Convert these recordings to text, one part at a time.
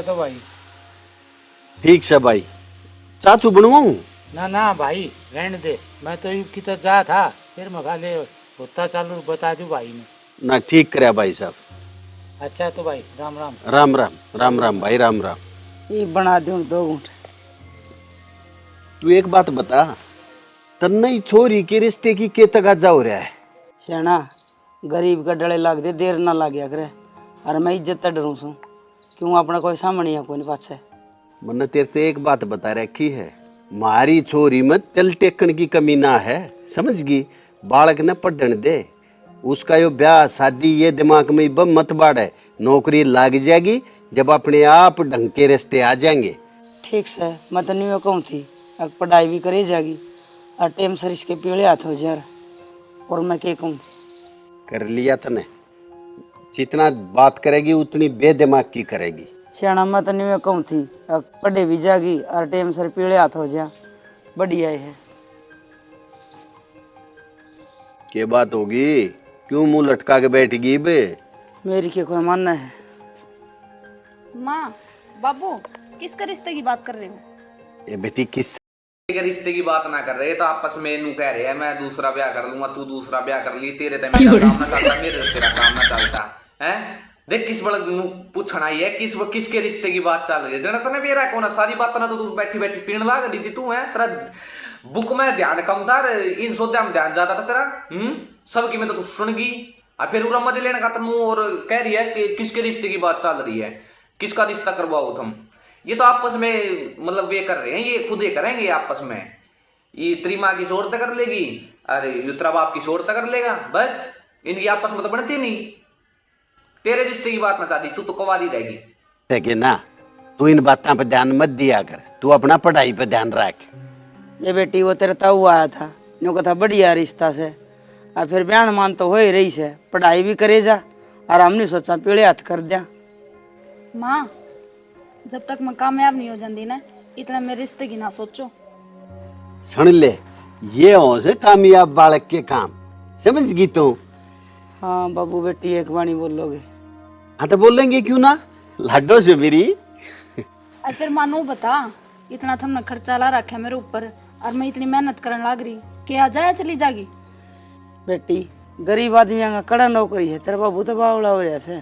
तो भाई। ठीक से भाई, चाचू बनवाऊं? ना ना भाई रहने दे, मैं तो यू की तो जा था, फिर मगा ले होता चालू बता दू भाई ने। ना ठीक करे भाई साहब। अच्छा तो भाई राम राम। राम राम राम राम भाई, राम राम। ये बना दूं 2 घूंट। तू एक बात बता, तन्नई छोरी के रिश्ते की के तगाजा हो रहा है? श्याणा गरीब का डले लाग दे, देर ना लाग्या करे। अरे मैं इज्जत तो डरूं सू, क्यों अपना कोई सामने है कोई पाछे। मैंने तेरे से एक बात बता रखी है, मारी छोरी में तिल टेकन की कमी ना है, समझ गई? बालक ने पढ़न दे, उसका यो ब्याह शादी ये दिमाग में बम मत बाढ़े। नौकरी लाग जाएगी जब अपने आप ढंग के रिश्ते आ जाएंगे। ठीक से मैं तो नहीं कहूँ थी, अब पढ़ाई भी करे जाएगी और टेम सर इसके पीले हाथ हो जा। और मैं क्या कहूँ थी, कर लिया तने, जितना बात करेगी उतनी बेदिमाग की करेगी। श्याणा मैं तो नहीं कहूँ थी, अब पढ़े भी जाएगी और टेम सर पीले हाथ हो जा। बढ़िया है। के बात होगी, क्यों मुंह लटका के बैठ गई बे? मेरी क्या कोई मानना है? माँ बाबू किसका रिश्ते की बात कर रहे हो? ये बेटी किस के रिश्ते की बात ना कर रहे तो आपस में नू कह रहे हैं मैं दूसरा ब्याह कर लूंगा, तू दूसरा ब्याह कर ली, तेरे ते मेरा काम ना चलता, मेरे ते तेरा काम ना चलता है। देख किस बड़ पूछना ही है, किसके रिश्ते की बात चल रही है। जना तने मेरा कौन सारी बात ना तो तू बैठी बैठी पीण लाग रही थी तू है। तेरा बुक में ध्यान कम था, इन सौद्या में ध्यान ज्यादा था तेरा। सबकी में तो तू सुन गई और फिर पूरा मजे लेने का तेनू और कह रही है कि किसके रिश्ते की बात चल रही है, किसका रिश्ता करवाओ तुम। ये तो आपस में मतलब वे कर रहे हैं, ये खुद ही करेंगे आपस में। ये तेरी माँ की शोरत कर लेगी, अरे युत्रा बाप की शोरत कर लेगा, बस इनकी आपस में तो बनती नहीं। तेरे रिश्ते की बात ना चाहती, तू तो कुंवारी रहेगी। है ना? तू इन बातों पे ध्यान मत दिया कर, तू अपना पढ़ाई पे ध्यान रख। ये बेटी वो तेरे ताऊ आया था, नो कहा था बढ़िया रिश्ता से, और फिर बयान मान तो हो ही रही से, पढ़ाई भी करे जा और हमने सोचा पीले हाथ कर दिया। माँ जब तक मैं कामयाब नहीं हो जाती ना, इतना मेरे रिश्ते की ना सोचो। सुन ले, ये हो से कामयाब बालक के काम, समझ गई तू? हाँ बाबू बेटी एक बाणी बोलोगे। हाँ तो बोलेंगे क्यों ना, लाडो से मेरी। और फिर मानो बता, इतना तुमने खर्चा ला रखा है मेरे ऊपर और मैं इतनी मेहनत करने लग रही, क्या जाए चली जागी? बेटी गरीब आदमी का कड़ा नौकरी है, तेरा बाबू तो बावड़ा हो जैसे।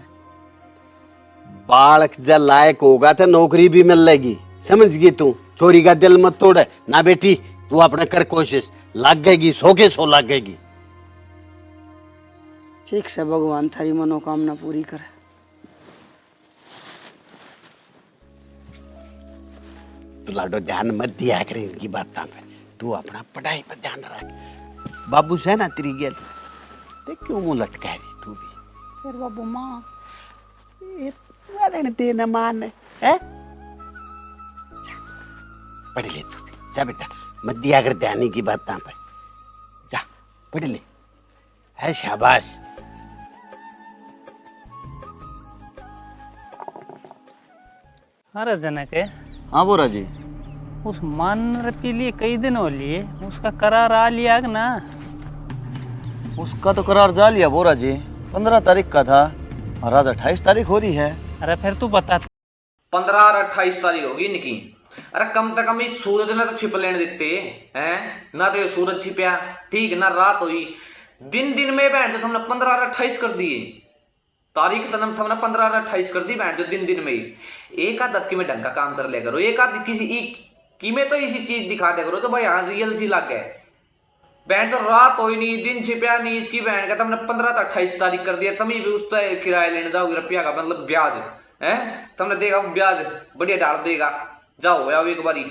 बालक जब लायक होगा तो नौकरी भी मिल लेगी, समझ गई तू? चोरी का दिल मत तोड़ ना बेटी, तू अपने कर कोशिश, लग गएगी 100 के 100 लग गएगी। ठीक से भगवान थारी मनोकामना पूरी करे। तू लाडो ध्यान मत दिया कर इनकी बातों पे, तू अपना पढ़ाई पे ध्यान रख। बाबू से ना तेरी गेल, देख क्यों मुंह लटका रही तू भी? फिर बाबू माँ दे न मान है, पढ़ ले तू भी, जा बेटा, मत दिया कर ध्यान की बातों पे, जा पढ़ ले, है शाबाश। अरे जनक है, हाँ बोरा जी। उस मानर के लिए कई दिन हो लिए, उसका करार आ लिया कि ना? उसका तो करार जा लिया बोरा जी, 15 तारीख का था और आज 28 तारीख हो रही है। अरे फिर तू बता। 15 और 28 तारीख होगी इनकी। अरे कम से कम इस सूरज ने तो छिप लेने देते हैं ना, तो ये सूरज छिपया ठीक ना, रात हुई दिन दिन में बैठ जो तुमने 15 और 28 कर दिए तारीख, तो तुमने 15 और 28 कर दी बैठ जो दिन दिन में ही। एक आध दत्की में ढंग का काम कर लिया करो, एक आध किसी की में तो इसी चीज दिखा दिया करो तो भाई हाँ रियल सी लग गए। बहन तो रात हो नहीं, दिन छिपया नहीं, इसकी बहन का तुमने 15 से 28 तारीख कर दिया। तुम भी उस किराया लेने जाओगे रुपया का मतलब ब्याज है, तुमने देगा ब्याज बढ़िया डाल देगा, जाओ आओ एक बारी।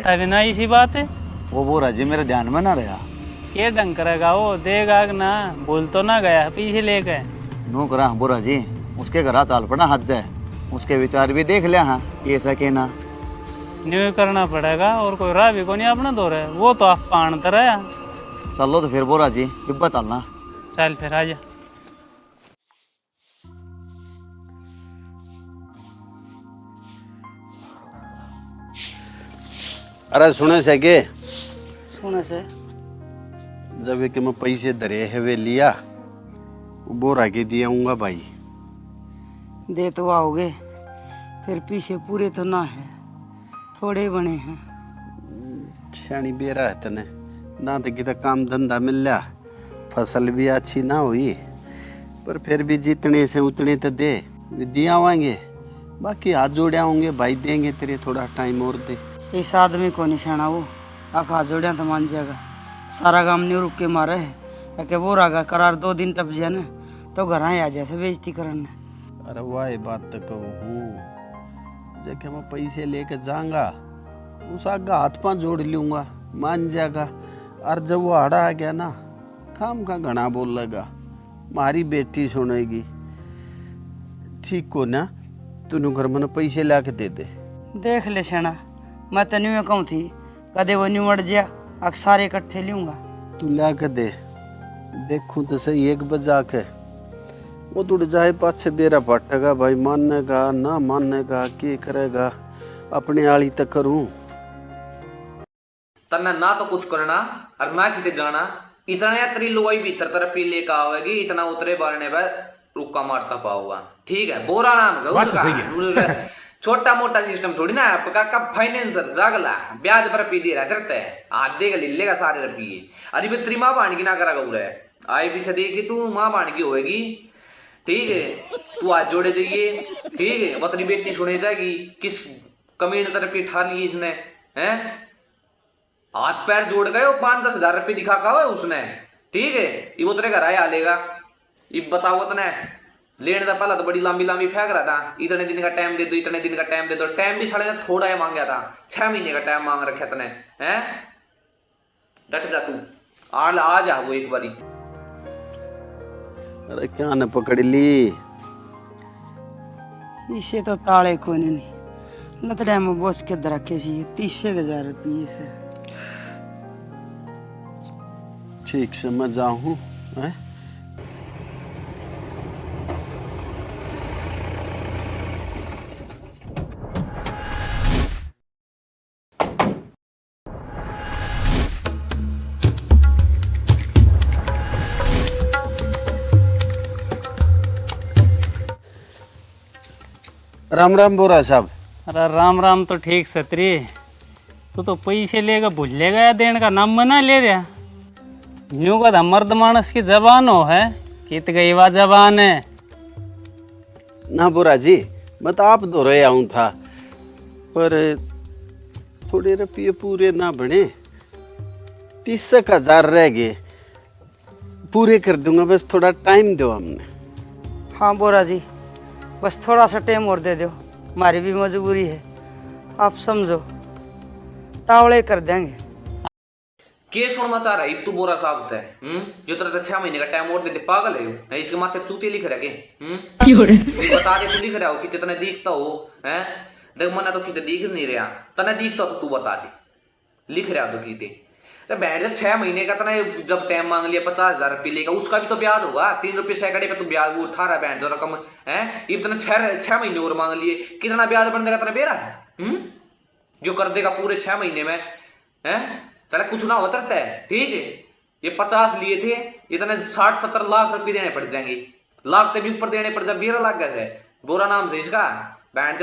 अभी ना इसी बात है, वो बोरा जी मेरे ध्यान में ना रहा। ये ढंग करेगा वो, देगा कि ना, भूल तो ना गया पीछे ले गए। नो करा बोरा जी, उसके घर चाल पड़ा हाथ जाए, उसके विचार भी देख लिया। हाँ ये सके ना, न्यू करना पड़ेगा और कोई राह भी को नहीं अपना दो रहे, वो तो आप पान तर है। चलो तो फिर बोरा जी डिब्बा चलना। चल फिर आजा। अरे सुने से के सुने से जब एक मैं पैसे धरे है वे लिया, बोरा के दिया भाई। दे तो आओगे, फिर पीछे पूरे तो ना है, थोड़े बने हैं। शानी बेरा है तने ना तो किता काम धंधा मिल लिया, फसल भी अच्छी ना हुई, पर फिर भी जितने से उतने तो दे दिया आवाएंगे, बाकी हाथ जोड़े होंगे भाई, देंगे तेरे थोड़ा टाइम और दे। इस आदमी को निशाना वो आखा जोड़िया तो मान जाएगा। सारा काम नहीं रुक के मारे है कि वो रागा करार 2 दिन टप जाए ना तो घर आ जैसे बेइज्जती करने। अरे वाह बात तो कहूँ, जब मैं पैसे लेके जाऊंगा उस आगा हाथ पांव जोड़ लूंगा, मान जाएगा। और जब वो हड़ा आ गया ना, काम का घना बोल लगा, मारी बेटी सुनेगी। ठीक को ना, तूने घर में पैसे ला के दे दे। देख ले सेना, मैं तो न्यू कहूँ थी कदे वो न्यू अड़ जा, अक्सर इकट्ठे लूंगा। तू ला के दे, देखूं तो सही 1 बजा के वो तुड़ जाए पाछे बेरा पटेगा भाई, मानने का ना मानने का क्या करेगा, अपने आली तक करूं। तन्ना ना तो कुछ करना और ना किते जाना, इतना या तेरी लोई भीतर तरफ पी लेकर आवेगी, इतना उतरे बारने पर रुका मारता पाओगा। ठीक है, बोरा नाम है उसका, छोटा मोटा सिस्टम थोड़ी ना है। का फाइनेंसर जागला ब्याज पर पी दे रहा करता है, आधे का ले लेगा सारे रुपये। अरे भी तेरी माँ बाण की ना करा गौरा है, आई पीछे देखी तू माँ बाण की होएगी। ठीक है, तू आज जोड़े जाइए। ठीक है, वो तेरी बेटी सुने जाएगी किस कमीने तरफ पे ठा ली इसने, हैं हाथ पैर जोड़ गए, 5-10 हजार रुपये दिखा का है उसने। ठीक है, ये वो तेरे घर आया लेगा, ये बताओ तने लेने का पहला तो बड़ी लंबी लंबी फेंक रहा था, इतने दिन का टाइम दे दो, इतने दिन का टाइम दे दो। टाइम भी साढ़े थोड़ा ही मांगा था, 6 महीने का टाइम मांग रखा तने, हैं डट जा तू, आ जा वो एक बारी। अरे क्या न पकड़ ली, इसे तो ताले को नहीं लतड़े में बोस के रखे चाहिए 30,000 रुपये से। ठीक से मैं जाऊं, हैं? राम राम बोरा साहब। अरे राम राम तो ठीक सत्री, तो पैसे लेगा भूलेगा या देने का नाम मना ले रहा। यूं का मर्द मानस की जबान हो है, कित गई वा जबान है। ना बोरा जी, मैं तो आप दो रहे आऊं था, पर थोड़े रुपये पूरे ना बने, 30,000 रह गए, पूरे कर दूंगा, बस थोड़ा टाइम दो हमने। हाँ बोरा जी, बस थोड़ा सा टाइम और दे दो, हमारी भी मजबूरी है, आप समझो, तावड़े कर देंगे। के सुनना चाह रहा है तू बोरा साहब है? जो तेरा 6 महीने का टाइम और दे दे, पागल है? इसके माथे पे चूतिया लिख रहा के? बता दे, तू लिख रहा हो कि कितना दिखता हो, हैं? देख मना तो कितने दिख नहीं रहा, तना दिखता तो तू बता दे, लिख रहा तो किते। तो बैठ 6 महीने का तना जब टाइम मांग लिया 50,000 रुपये लेगा, उसका भी तो ब्याज होगा, 3 रुपये सैकड़े पे तू ब्याज वो उठा रहा बैंड जो रकम है। ये तना 6 महीने और मांग लिए, कितना ब्याज बन देगा तना बेरा है, जो कर देगा पूरे 6 महीने में, है चले कुछ ना उतरता है। ठीक है, ये 50 लिए थे, इतने 60-70 लाख रुपए देने पड़ जाएंगे, लाख भी ऊपर देने पड़ जाए, 12 लाख गए बोरा नाम से इसका बैंड।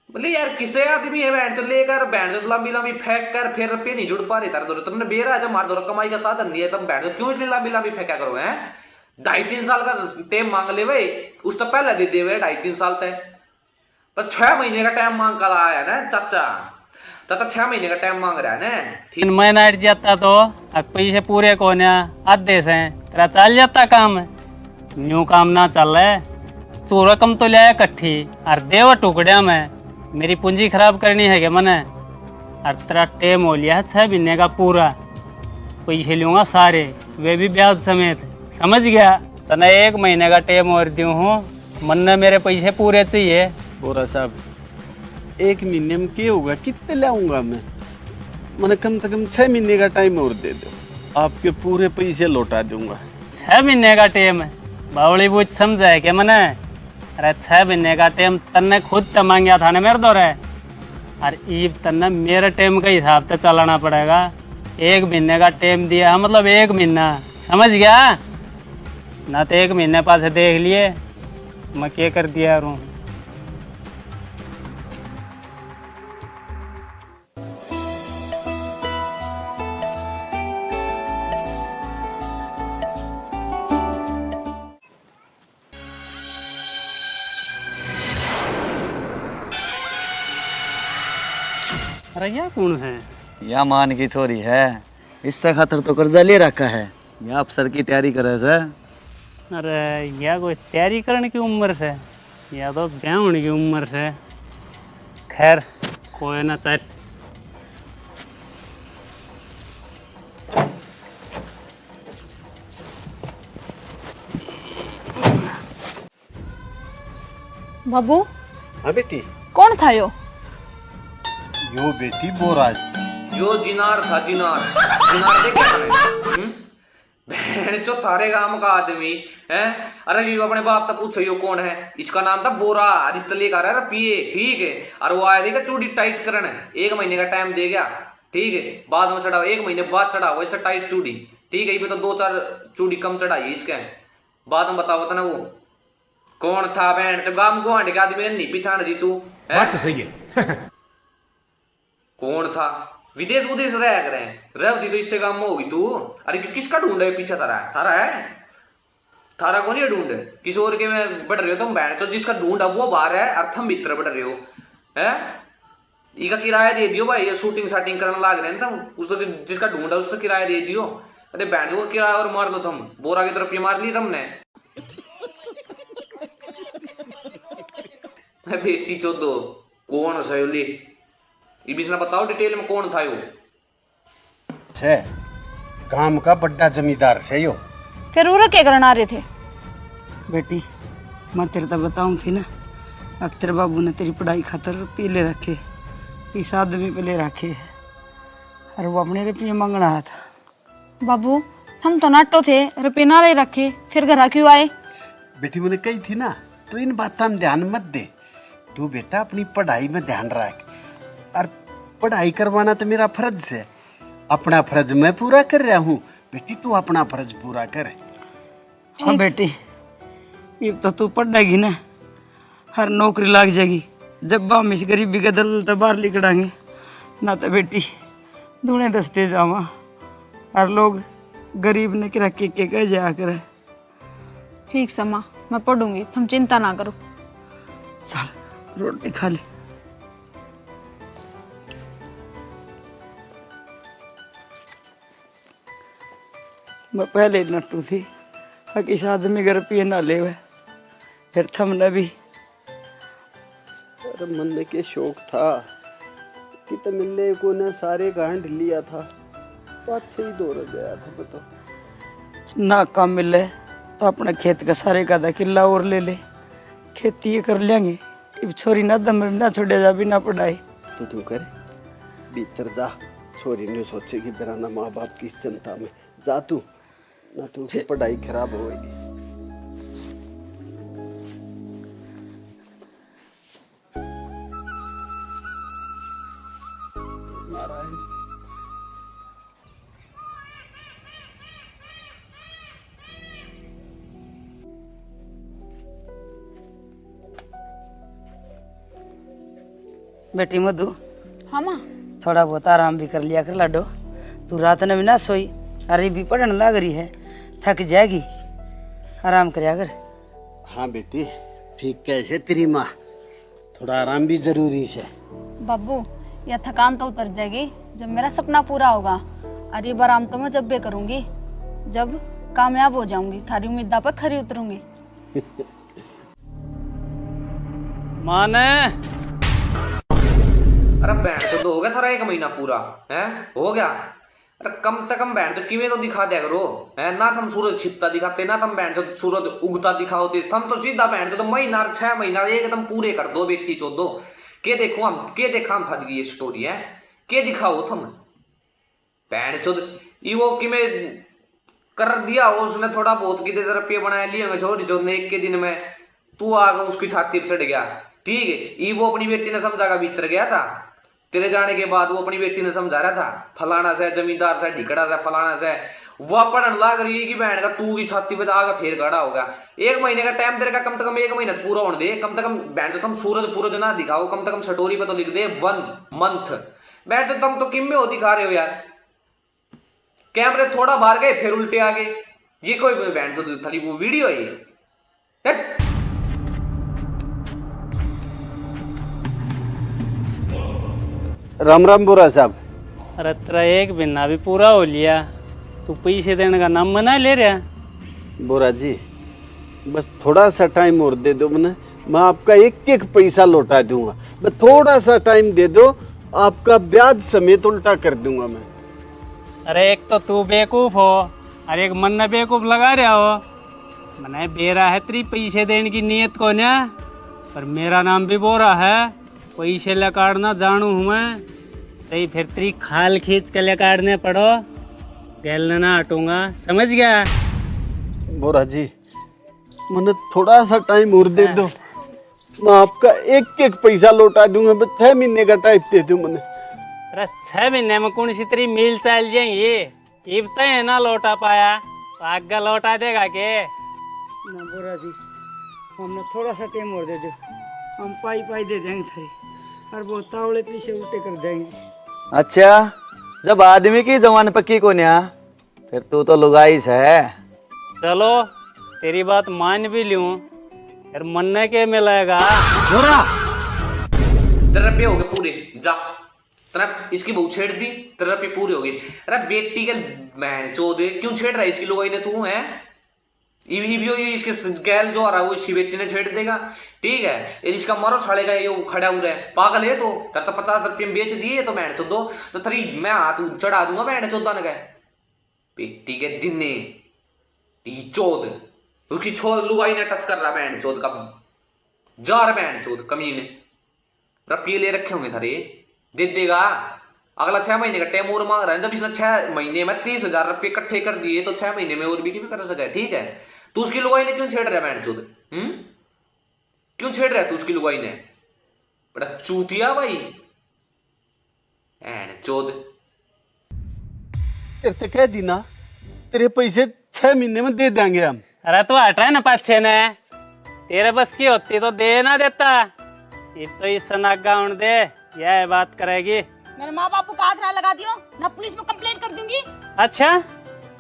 बोले यार किसे आदमी है बैंड लेकर, बैंड लंबी लंबी फेंक कर फिर रुपये नहीं जुड़ पा रहे तार, तुमने बेरा है जब मार दो, कमाई का साधन नहीं है, तब बैंड क्यों इतनी लंबी लंबी फेंका करो, है 2.5-3 साल का टाइम मांग ले भाई, उस तो पहले दे दे 2.5-3 साल तक, पर 6 महीने का टाइम मांग कर आया ना चाचा, चाचा 6 महीने का टाइम मांग रहा है ना। 3 महीना अट जाता तो पैसे पूरे को आधे से तेरा चल जाता काम, न्यू काम ना चल रहा है। तू रकम तो लिया इकट्ठी और देव टुकड़िया में, मेरी पूंजी खराब करनी है क्या मने? और तेरा टेम हो लिया है 6 महीने का पूरा, पैसे लूँगा सारे, वे भी ब्याज समेत, समझ गया? तना 1 महीने का टेम और दूँ हूँ, मन ने मेरे पैसे पूरे चाहिए। बोरा साहब 1 महीने में क्या होगा, कितने लाऊंगा मैं? मैंने कम से कम 6 महीने का टाइम और दे दो, आपके पूरे पैसे लौटा दूंगा। 6 महीने का टेम है, बावली बूझ समझा है क्या मने? अरे 6 महीने का टेम तन्ने खुद तो मांगा था ना मेरे दौरे, और ईब तन्ने मेरे टेम का हिसाब से चलाना पड़ेगा। 1 महीने का टेम दिया मतलब 1 महीना, समझ गया ना? तो 1 महीने पास देख लिए मैं क्या कर दिया यार। अरे यह कौन है? या मान की छोरी है, इससे खातर तो कर्जा ले रखा है। या अफसर की तैयारी करे से। अरे यह कोई तैयारी करने की उम्र से, या तो ब्याह होने की उम्र से। खैर कोई ना, चल। बाबू हाँ बेटी, कौन था यो? यो बेटी बोरा। यो जिनार था, जिनार। जिनार देख क्या है? बहन चो थारे गांव का आदमी है। अरे ये अपने बाप तक पूछो यो कौन है। इसका नाम था बोरा। रिश्ता लेकर आ रहा पिए, ठीक है। और वो आया देगा चूड़ी टाइट करने, 1 महीने का टाइम दे गया, ठीक है। बाद में चढ़ाओ, 1 महीने बाद चढ़ाओ इसका टाइट चूड़ी, ठीक है। ये तो 2-4 चूड़ी कम चढ़ाई इसके। बाद में बताओ ना वो कौन था। बहन चो गांव गुआंढ के आदमी नहीं पिछाड़ दी तू। बात तो सही है। कौन था? विदेश उदेश रह करे रहती तो इससे काम में होगी तू। अरे किसका ढूंढ है पीछे? थारा है? थारा कौन ये ढूंढ? किस और के में बढ़ रहे हो तुम? बहन तो जिसका ढूंढ है वो बाहर है और तुम भीतर बढ़ रहे हो है। इसका किराया दे दियो भाई, ये शूटिंग शाटिंग करने लाग रहे हैं तुम। उसको जिसका ढूंढ है उसका किराया दे दियो। अरे बहन को किराया और मार दो तुम। बोरा की तरफ ये मार ली तुमने। बेटी चोदो कौन सयोली? ये बीच में बताओ डिटेल में कौन था यो? है काम का बड़ा जमींदार से यो। फिर उरा क्या करना आ रहे थे? बेटी मैं तेरे तो बताऊँ थी ना, अख्तर बाबू ने तेरी पढ़ाई खातर रुपये ले रखे, इस आदमी पे ले रखे, और वो अपने रुपये मांगना आया था। बाबू हम तो नाटो थे, रुपये ना ले रखे, फिर घर क्यों आए? बेटी मैंने कही थी ना, तो इन बातों में ध्यान मत दे। तू बेटा अपनी पढ़ाई में ध्यान रख, और पढ़ाई करवाना तो मेरा फर्ज है। अपना फर्ज मैं पूरा कर रहा हूँ, बेटी तू अपना फर्ज पूरा कर। हाँ बेटी, ये तो तू पढ़ेगी ना, हर नौकरी लग जाएगी। जब हम इस गरीबी के दल तो बाहर निकलेंगे ना, तो बेटी दूने दसते जावा, और लोग गरीब ने कि रखे के कह जाया करे। ठीक समा, मैं पढ़ूंगी, तुम चिंता ना करो। चल रोटी खा ले। मैं पहले नट्टू थी, किस आदमी घर पिए ना ले, फिर थमने भी। अरे मन में के शौक था कि तो मिलने को ने सारे गांठ लिया था, बात से ही दूर हो गया था। बताओ ना काम मिले तो अपने खेत का सारे का आधा किला और ले ले, खेती ये कर लेंगे। अब छोरी ना दम में ना छोड़े जा बिना पढ़ाई। तो तू कर भीतर जा, छोरी ने सोचेगी बेराना माँ बाप की चिंता में। जा तू, ना तू की पढ़ाई खराब होगी। बेटी मधु, हाँ माँ। थोड़ा बहुत आराम भी कर लिया कर लाडो। तू रात में भी ना सोई, अरे भी पढ़ने लग रही है, थक जाएगी, आराम कर कर। हाँ बेटी ठीक कैसे तेरी माँ, थोड़ा आराम भी जरूरी है। बाबू यह थकान तो उतर जाएगी जब मेरा सपना पूरा होगा, और ये आराम तो मैं जब भी करूंगी जब कामयाब हो जाऊंगी, थारी उम्मीदा पर खरी उतरूंगी। माने अरे बहन तो हो गया थारा 1 महीना पूरा है, हो गया। अरे कम से कम बहन तो किमें तो दिखा दिया करो है ना। तुम सूरज छिपता दिखाते ना, तुम बहन तो सूरज उगता दिखाओते। तुम तो सीधा बहन तो महीना 6 महीना एकदम पूरे कर दो बेटी चोदो। के देखो हम, के देखा हम था ये स्टोरी है, के दिखाओ तुम बहन चोद। वो किमें कर दिया हो उसने थोड़ा बहुत की रुपये बनाए लिए छोटी चोद ने 1 के दिन में। तू आगा उसकी छाती पर चढ़ गया, ठीक है। ये वो अपनी बेटी ने समझा भीतर गया था तेरे जाने के बाद। वो अपनी बेटी ने समझा रहा था फलाना से जमींदार से ढिकड़ा से फलाना से। वो पढ़ने लाग रही है कि बहन का तू की छाती पे आगा फिर खड़ा होगा। 1 महीने का टाइम तेरे का, कम से कम 1 महीना पूरा होने दे। कम से कम बहन तो तुम सूरज ना दिखाओ, कम से कम स्टोरी पे तो लिख दे 1 मंथ। बहन तो तुम तो किम में हो दिखा रहे हो यार। कैमरे थोड़ा बाहर गए फिर उल्टे आ गए। ये कोई बहन तो थली वो वीडियो है ये। राम राम बोरा साहब। अरे तेरा एक महीना भी पूरा हो लिया, तू पैसे देने का नाम मना ले रहा। बोरा जी बस थोड़ा सा टाइम और दे दो, मैं आपका एक एक पैसा लौटा दूंगा। मैं थोड़ा सा टाइम दे दो, आपका ब्याज समेत उल्टा कर दूंगा मैं। अरे एक तो तू बेवकूफ हो और एक मन में बेवकूफ लगा रहा हो। मैंने बेरा है तेरी पैसे देने की नीयत को ना, पर मेरा नाम भी बोरा है, पैसे लकाड़ना जानू हूँ मैं। सही फिर तेरी खाल खींच के लकाड़ने पड़ो, गैल ना हटूंगा, समझ गया? बोरा जी मैंने थोड़ा सा टाइम और दे दो, मैं आपका एक एक पैसा लौटा दूंगा। बस 6 महीने का टाइम दे दो मैंने। अरे 6 महीने में कौन सी तेरी मील चल जाएंगी? इब है ना लौटा पाया तो आगे लौटा देगा के? ना बोरा जी, हमने थोड़ा सा टाइम और दे दो, हम पाई पाई दे देंगे थारी, और वो तावड़े पीछे उल्टे कर देंगे। अच्छा, जब आदमी की जवान पक्की को न्या, फिर तू तो लुगाइस है। चलो तेरी बात मान भी लूं, फिर मन्ने के मिलेगा। तेरे रुपये हो गए पूरे, जा। तेरा इसकी बहू छेड़ दी, तेरे रुपये पूरे हो गए। अरे बेटी के बहन चोदे क्यों छेड़ रहा है इसकी लोग ने? तू है इसके गैल जो आ रहा है वो इसकी बेटी ने छेड़ देगा, ठीक है? ये इसका मरो साले का ये खड़ा हुआ है, पागल है तो। तेरे तो 50 रुपये में बेच दिए तो बहन चोदो, तो तेरी मैं हाथ चढ़ा दूंगा बहन चोदा ने। बेटी के दिन ने चोद उसकी छोड़ लुगाई ने टच कर रहा बहन चोद का जा रहा बहन चोद कमीने। रुपये ले रखे होंगे थारे, दे देगा। अगला 6 महीने का टाइम और मांग रहा है। जब इसने 6 महीने में 30,000 रुपये इकट्ठे कर दिए तो 6 महीने में और भी कर सके, ठीक है? तू उसकी लुगाई ने क्यों छेड़ रहा है बहन चोद? क्यों छेड़ रहा है तू उसकी लुगाई ने? बड़ा चूतिया भाई बहन चोद। तेरे कह दी ना, तेरे पैसे 6 महीने में दे देंगे हम। अरे तू हट रहा है ना पाछे ने, तेरे बस की होती तो दे ना देता। ये तो इस नागाउन दे, यह बात करेगी। मेरे माँ बाप को हाथ ना लगा दियो, ना पुलिस में कंप्लेंट कर दूंगी। अच्छा,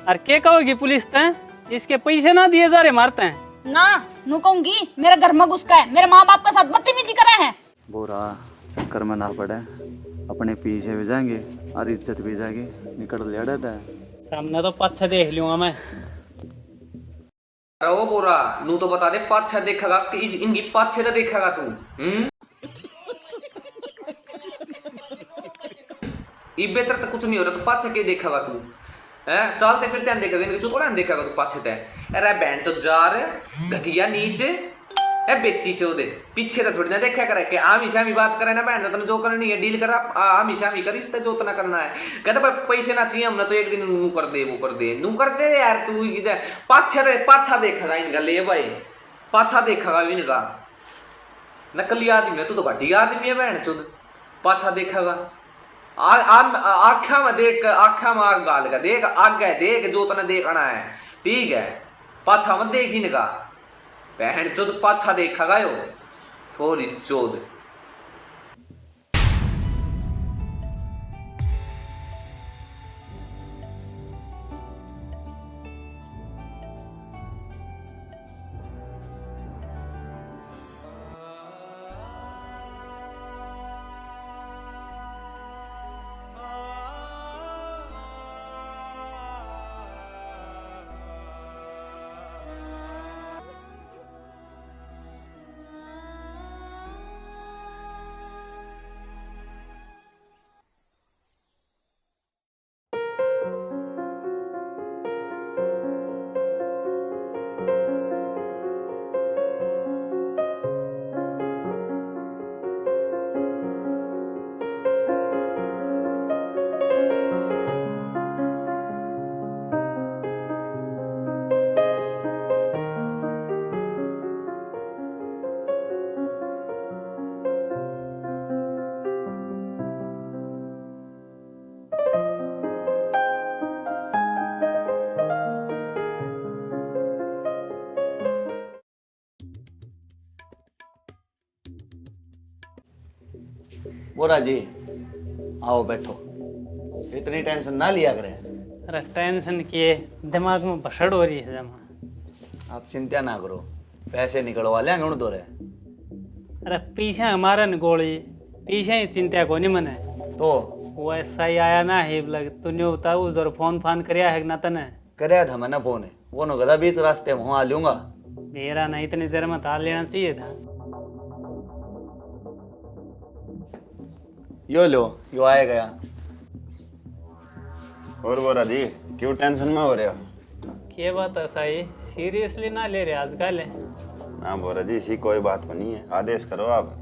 और क्या कहोगी पुलिस ते? इसके पैसे ना दिए जा रहे मारते हैं ना, नू कहूंगी मेरे घर में घुस है, मेरे माँ बाप के साथ बदतमीजी करे हैं। बोरा चक्कर में ना पड़े, अपने पीछे भी जाएंगे और इज्जत भी जाएगी, निकल लिया रहता है। सामने तो पाछे देख लूंगा मैं। अरे वो बोरा नू तो बता दे, पाछे देखेगा कि इनकी पाछे तो देखेगा तू? इबे तर तो कुछ नहीं हो रहा, तो पाछे के देखेगा तू? हैं चलते फिर ध्यान देखेगा, इनके चुकड़ा देखेगा तू पाछे ते। अरे बहन चो जार घटिया नीचे ए बेटी चोदे, पीछे तो थोड़ी ना देखा करे कि हमेशा भी बात करे ना बहन चो, तने जो करनी है डील करा हमेशा भी करिस ते जो तना करना है। कहते भाई पैसे ना चाहिए हमने तो एक दिन नू कर दे, वो कर दे, नू कर दे यार। तू पाछा देखेगा इनका, ले भाई पाछा देखेगा इनका। नकली आदमी है तू, तो घटिया आदमी है बहन चोद, पाछा देखेगा। आख्या में देख, आख्या में आग गाल का देख, आगे देख जो तने देखना है, ठीक है? पाछा मत देख इनका, बहन चोद पाछा देखेगा यो छोरी चोद। बोरा जी आओ बैठो, इतनी टेंशन ना लिया करें। अरे टेंशन किए दिमाग में भसड़ हो रही है जमा। आप चिंता ना करो, पैसे निकलवा लेंगे उन दो रे। अरे पीछे हमारा न गोली, पीछे ही चिंता को नहीं मने। तो वो ऐसा ही आया ना ही लग तूने बता उस दौर फोन फान करया है ना तने कराया था मैंने फोन है वो नो गदा बीच रास्ते में वहाँ आ लूंगा। मेरा नहीं इतनी देर में तार लेना चाहिए था। यो लो यो आया गया। और बोरा जी क्यों टेंशन में हो रहे हो? क्या बात है सही सीरियसली ना ले रहे आजकल हाँ बोरा जी इसी कोई बात नहीं है, आदेश करो आप।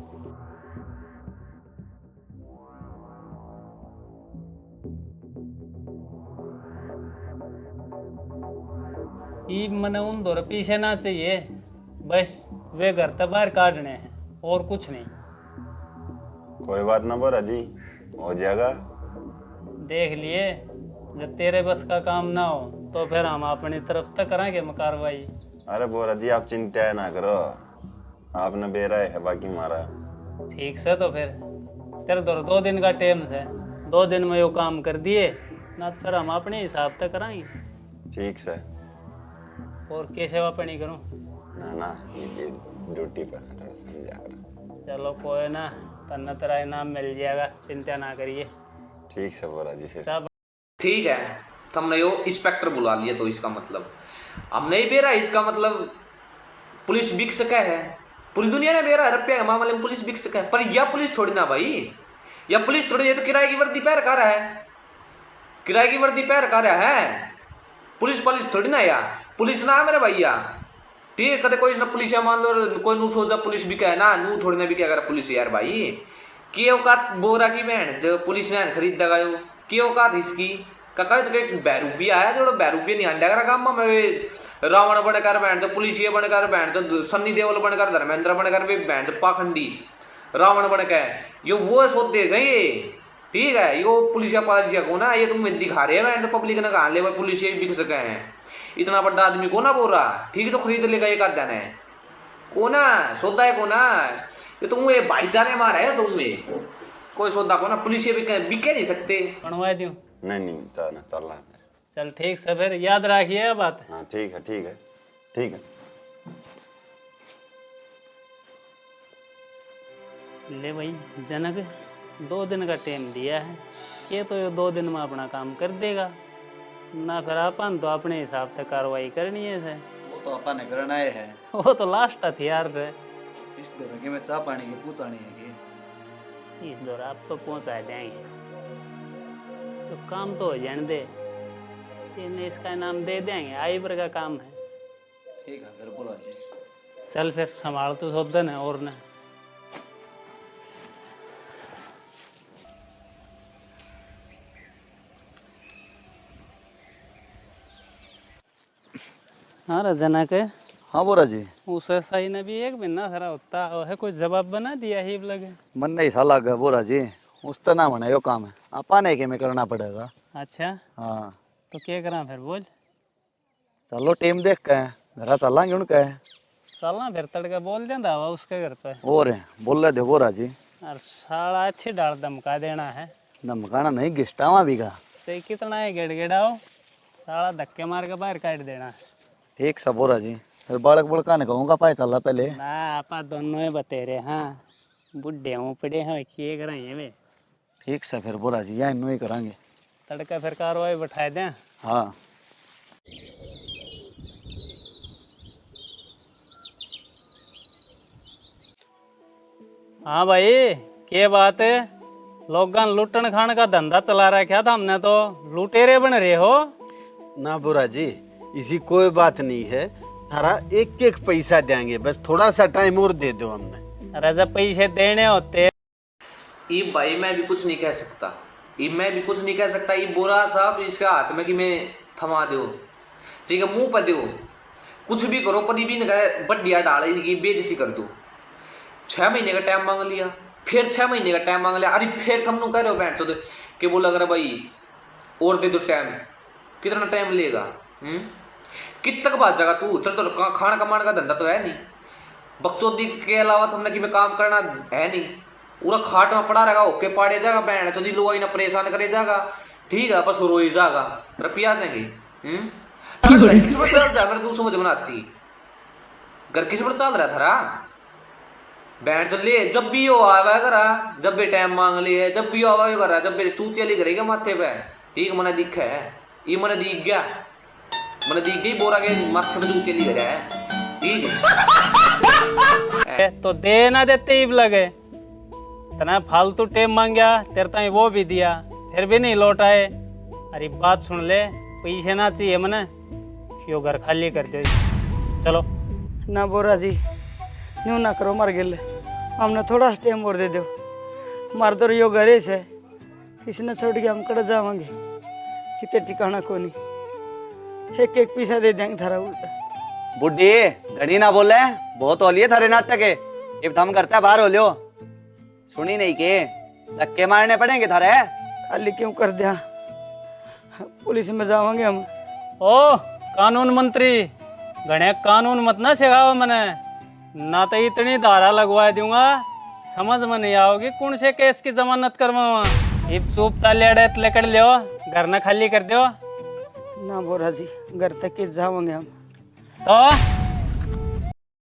ई मने उन दौर पीछे ना चाहिए, बस वे घर तो बाहर काटने हैं और कुछ नहीं। कोई बात ना बोरा जी, हो जाएगा। देख लिए जब तेरे बस का काम ना हो तो फिर हम अपनी तरफ तक करेंगे कार्रवाई। अरे बोरा जी आप चिंता ना करो, आपने बेरा है बाकी मारा। ठीक से तो फिर तेरे दौर 2 दिन का टाइम है, 2 दिन में यो काम कर दिए ना फिर हम अपने हिसाब से कराएंगे। ठीक से। और क्या सेवा पानी करूं? ना ना ये ड्यूटी पर था, समझा कर। चलो कोई ना, तन्ना तेरा इनाम मिल जाएगा, चिंता ना करिए। ठीक से बोरा जी फिर सब ठीक है, तो हमने यो इंस्पेक्टर बुला लिया तो इसका मतलब अब नहीं बेरा, इसका मतलब पुलिस बिक सका है। पूरी दुनिया ने बेरा रुपया के मामले में पुलिस बिक सका है, पर यह पुलिस थोड़ी ना भाई, यह पुलिस थोड़ी, ये तो किराए की वर्दी पहन कर रहा है, किराए की वर्दी पहन कर रहा है। पुलिस थोड़ी ना यार, पुलिस ना है मेरे भैया। ठीक है, कदे कोई ना पुलिस या मान लो कोई नू सोचा पुलिस बिका है ना, नू थोड़ी ना बिका अगर पुलिस यार भाई। की औकात बोरा की बहन जो पुलिस ने खरीद दगा की औकात इसकी काका तो ₹2 आया जो ₹2 नहीं आंडा करा काम में रावण बनकर बहन तो पुलिस ये बनकर बहन तो सन्नी देओल बनकर धर्मेंद्र बनकर भी बहन तो पाखंडी रावण बनकर यो वो सोते सही। ठीक है, यो पुलिस या पालिस को ना ये तुम दिखा रहे हैं तो पब्लिक ने कहा ले पुलिस ये बिक सके हैं, इतना बड़ा आदमी को ना बोल रहा। ठीक है, तो खरीद लेगा एक आध है को ना सौदा है को ना, ये तुम ये भाईचारे मारा है तुम ये कोई सौदा को ना, पुलिस ये बिके नहीं सकते। बनवा दूं? नहीं नहीं चलना चलना। चल ठीक से फिर याद रखिए बात। हाँ ठीक है ठीक है ठीक है। ले भाई जनक 2 दिन का टाइम दिया है, ये तो ये 2 दिन में अपना काम कर देगा ना, फिर अपन तो अपने हिसाब से कार्रवाई करनी है से। वो तो अपन ने करना है वो तो लास्ट हथियार है। इस दौर के में चाह पानी की पूछानी है कि इस दौर आप तो पहुंचा देंगे तो काम तो हो जाने दे, इन्हें इसका इनाम दे देंगे, आई पर का काम है। ठीक है फिर बोला जी। चल फिर संभाल तो सौदन है और ना। हाँ जनक हाँ बोरा जी। उस सही ने भी एक महीना खरा होता है, कोई जवाब बना दिया ही लगे। मन नहीं सा लग बोरा जी, उस तरह ना बना यो काम है, अपन के में करना पड़ेगा। अच्छा हाँ तो क्या करा फिर बोल। चलो टीम देख के घर चलेंगे उनके। चलना फिर तड़का बोल देंदा हवा उसके घर पे और बोल रहे थे बोरा जी। और साला अच्छी डाल धमका देना है, धमकाना नहीं गिस्टावा भी का। तो कितना है गिड़गिड़ाओ, साला धक्के मार के बाहर काट देना। ठीक सा बोरा जी, फिर बालक बड़का ने कहूँगा पाए चला पहले ना आपा दोनों ही बतेरे, हाँ बुढ़े हूँ पड़े हैं किए कराइए वे। ठीक से फिर बोरा जी यहाँ इन्नू ही करांगे। तड़का फिर कार्रवाई बैठा दें। हाँ हाँ भाई क्या बात है, लोगन लुटन खान का धंधा चला रखा था हमने, तो लुटेरे बन रहे हो। ना बुरा जी इसी कोई बात नहीं है, थारा एक एक पैसा देंगे, बस थोड़ा सा टाइम और दे दो हमने। अरे जब पैसे देने होते ये भाई मैं भी कुछ नहीं कह सकता, ये मैं भी कुछ नहीं कह सकता। ये बोरा साहब इसका हाथ में कि मैं थमा दो, ठीक है मुंह पर दो, कुछ भी करो पर भी बढ़िया डाल इनकी बेइज्जती कर दो। 6 महीने का टाइम मांग लिया, फिर 6 महीने का टाइम मांग लिया, अरे फिर तुम कह रहे हो बैठ तो कि बोला अगर भाई और दे दो टाइम, कितना टाइम लेगा? कित तक बात जाएगा तू? तेरे तो खाना कमाने का धंधा तो है नहीं, बकचोदी के अलावा तुमने कि मैं काम करना है नहीं, पूरा खाट में पड़ा रहेगा, ओके पाड़े जाएगा बैठ चौधरी लोग ना परेशान करे जाएगा। ठीक है बस रोई जाएगा, रुपया आ जाएंगे। किस पर चल रहा है, मेरे तू समझ बनाती घर किस पर चल रहा था? बैंड तो ले जब भी हो आवा करा, जब भी टाइम मांग लिए, जब भी आवा करा, जब भी चूतिया लिख करेगा माथे पे। ठीक मने दिखा है, ये मने दिख गया, मने दिख गई बोरा के माथे पे चूतिया लिख रहा है। ठीक है तो दे ना देते ही लगे, तना फालतू टेम मांगया तेरे ताई वो भी दिया, फिर भी नहीं लौट आए। अरे बात सुन ले, पैसे ना चाहिए मने, यो घर खाली कर दो। चलो ना बोरा जी, न्यू ना करो मर गेले, हमने थोड़ा टाइम और दे दो। मार तो यो घरे से किसी ने छोड़ के हम कड़ जावांगे, कितने ठिकाना को नहीं, एक एक पैसा दे देंगे थारा उल्टा। बुढ़ी घड़ी ना बोले, बहुत हो लिए थारे नाटक है, ये थम करता बाहर हो लियो। सुनी नहीं के धक्के मारने पड़ेंगे थारे। खाली क्यों कर दिया, पुलिस में जावांगे हम। ओ कानून मंत्री, गणे कानून मत ना सिखाओ मने, ना तो इतनी धारा लगवा दूंगा समझ में नहीं आओगी कौन से केस की जमानत करवावा। इब चुप चाले लेकर लियो, घर न खाली कर दो। ना बोरा जी, घर तक के जावांगे हम। तो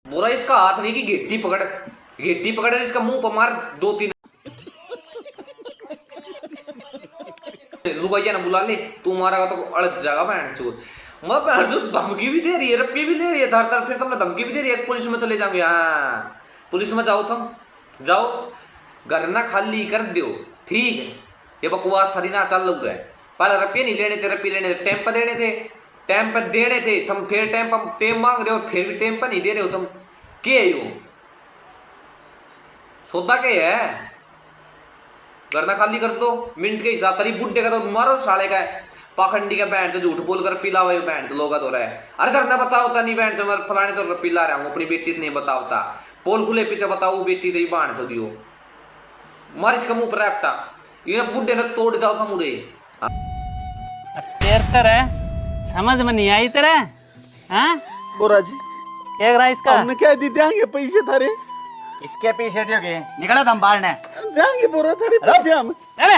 बोरा इसका हाथ नहीं कि गेटी पकड़, गेटी पकड़ इसका मुंह पर मार 2-3 लुगाइया ना बुला ले, तू मारेगा तो अड़क जाएगा बहन चोर। मैं बहन जो धमकी भी दे रही है, रप्पी भी ले रही है धर धर, फिर तुमने धमकी भी दे रही है पुलिस में चले जाओगे। हाँ पुलिस में जाओ, तुम जाओ, घर ना खाली कर दो। ठीक है, ये बकवास थरी ना चल लग गए। पहले रप्पी नहीं लेने थे, रप्पी लेने थे, टाइम पर देने थे, टाइम पर देने थे, तुम फिर टाइम पर टेम मांग रहे हो, फिर भी टाइम पर नहीं दे रहे हो। तुम क्या हो सोता के है, घर ना खाली कर दो मिनट के हिसाब। तरी बुड्ढे का तो मारो साले का पाखंडी का बैंड तो झूठ बोलकर पिला हुआ बैंड तो लोग तो रहा है। अरे घर ना बताओता नहीं बैंड तो मैं फलाने तो पिला रहा हूँ, अपनी बेटी नहीं बताओता, पोल खुले पीछे बताओ बेटी तो बाण तो दियो, मार इसका मुंह पर रैपटा, ये बुड्ढे ने तोड़ जाओ था मुझे। तेर तर है, समझ में नहीं आई तेरे। हाँ बोरा जी क्या करा इसका, हमने क्या दी देंगे पैसे थारे, इसके पीछे दोगे निकला तुम बाहर ने। देंगे बोरा थारे पैसे हम। अरे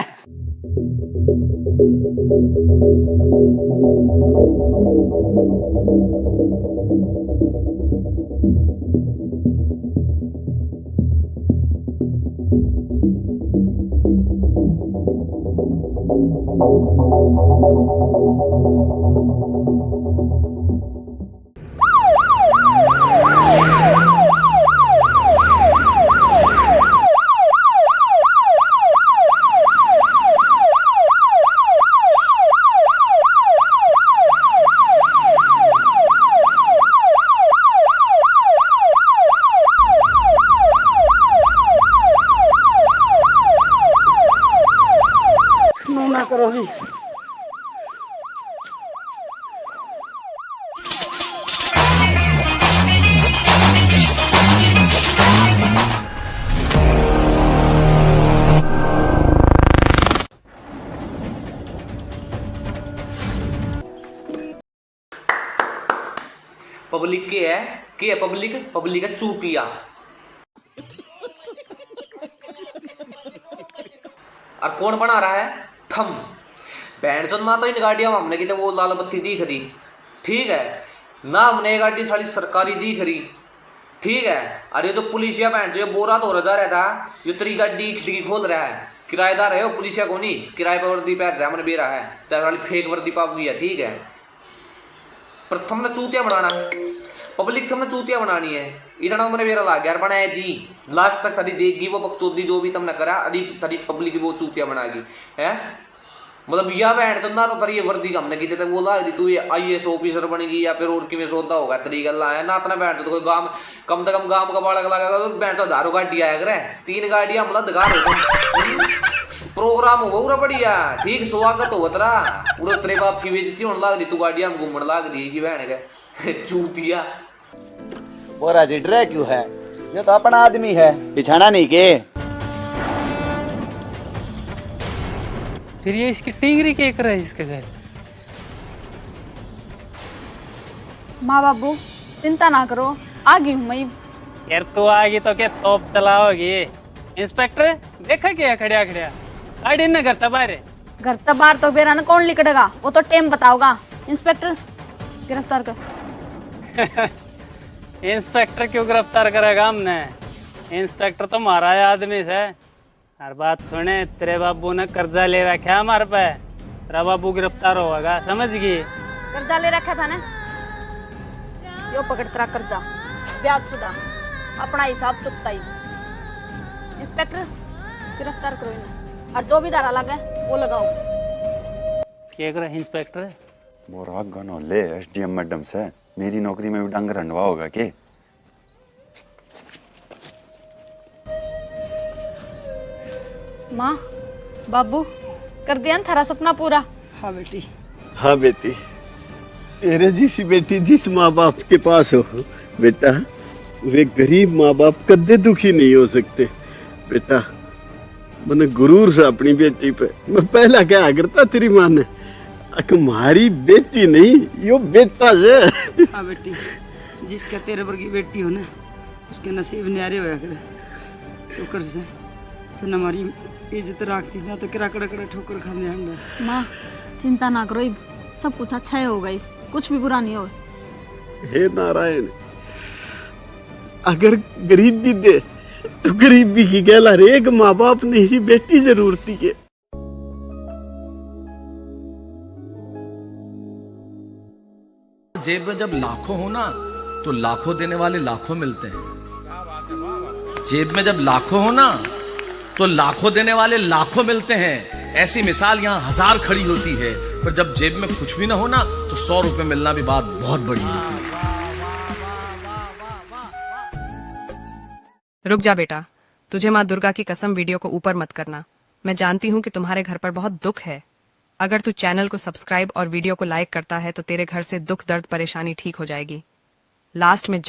ना करो जी, पब्लिक के है पब्लिक, पब्लिक है चूतिया। और कौन बना रहा है, थम बैंड तो ना तो इन गाड़ियां हमने की तो वो लाल बत्ती दिख रही। ठीक है ना, हमने गाड़ी सारी सरकारी दिख रही। ठीक है, अरे जो पुलिसिया बैंड जो बोरा तो रजा रहा था, ये तेरी गाड़ी खिड़की खोल रहा है, किराएदार है वो पुलिसिया को नहीं, किराए पर वर्दी पैर रहा मन बेरा है, चाहे वाली फेक वर्दी पाप गई है। ठीक है, पर तुमने चूतिया बनाना है, पब्लिक तुमने चूतिया बनानी है, इतना मैंने मेरा लाग यार बनाया दी लास्ट तक तरी देगी वो बकचोदी जो भी तुमने करा, अभी तरी पब्लिक वो चूतिया बनाएगी है। मतलब यह बैंड तो ना तो तरी ये वर्दी हमने की थे वो लाग दी, तू ये IAS ऑफिसर बनेगी या फिर और कि सौदा होगा तरी गल है ना। इतना बैंड तो कोई गांव कम से कम गांव का बाड़क लगा बैंड तो हजारों गाड़ी आया करे, 3 गाड़ियां मतलब दिखा प्रोग्राम हो बढ़िया। ठीक स्वागत हो तरा पूरा तेरे बाप की बेइज्जती होने लग रही, तू गाड़ियां में घूमने लग रही है बहन के चूतिया। बोरा जी डरे क्यों है, ये तो अपना आदमी है, पिछाना नहीं के। फिर ये इसकी टिंगरी क्या कर रहा है इसके घर। माँ बाबू चिंता ना करो, आ गई हूँ मैं। यार तू आ गई तो क्या तोप चलाओगी। इंस्पेक्टर देखा क्या खड़िया खड़िया गाड़ी न करता बाहर, घर तक बाहर तो बेरा न कौन लिकड़ेगा, वो तो टेम बताओगा। इंस्पेक्टर गिरफ्तार कर। इंस्पेक्टर क्यों गिरफ्तार करेगा हमने, इंस्पेक्टर तो मारा है आदमी से। हर बात सुने, तेरे बाबू ने कर्जा ले रखा है हमारे पे, तेरा बाबू गिरफ्तार होगा, समझ गई? कर्जा ले रखा था ना, यो पकड़ तेरा कर्जा, ब्याज शुदा, अपना हिसाब चुकता ही। इंस्पेक्टर गिरफ्तार करो इन्हें, और जो भी धारा लगा है वो लगाओ। क्या करे इंस्पेक्टर? वो राग गानो ले एसडीएम मैडम से, मेरी नौकरी में भी डंगर हंडवा होगा के? माँ बाबू कर दिया ना थारा सपना पूरा? हाँ बेटी। हाँ बेटी, तेरे जैसी बेटी जिस माँ बाप के पास हो बेटा, वे गरीब माँ बाप कदे दुखी नहीं हो सकते बेटा। मैंने गुरूर से अपनी बेटी पे मैं पहला क्या करता तेरी माँ ने, हमारी बेटी नहीं यो बेटा है। हाँ बेटी, जिसका तेरे वर्गी बेटी हो ना, उसके नसीब न्यारे होया करे। शुक्र से तो हमारी इज्जत रखती ना, तो किरा कड़ा कड़ा ठोकर खाने हम। माँ चिंता ना करो, इब सब कुछ अच्छा ही होगा, कुछ भी बुरा नहीं हो। हे नारायण, अगर गरीब भी दे तो गरीबी की कहला रे, एक माँ बाप नहीं सी बेटी जरूरती है। जेब में जब लाखों हो ना, तो लाखों देने वाले लाखों मिलते हैं। जेब में जब लाखों हो ना, तो लाखों देने वाले लाखों मिलते हैं। ऐसी मिसाल यहाँ हजार खड़ी होती है, पर जब जेब में कुछ भी ना हो ना, तो 100 रुपए मिलना भी बात बहुत बड़ी होती है। रुक जा बेटा, तुझे माँ दुर्गा की कसम वीडियो को ऊपर मत करना। मैं जानती हूँ कि तुम्हारे घर पर बहुत दुख है। अगर तू चैनल को सब्सक्राइब और वीडियो को लाइक करता है तो तेरे घर से दुख दर्द परेशानी ठीक हो जाएगी। लास्ट में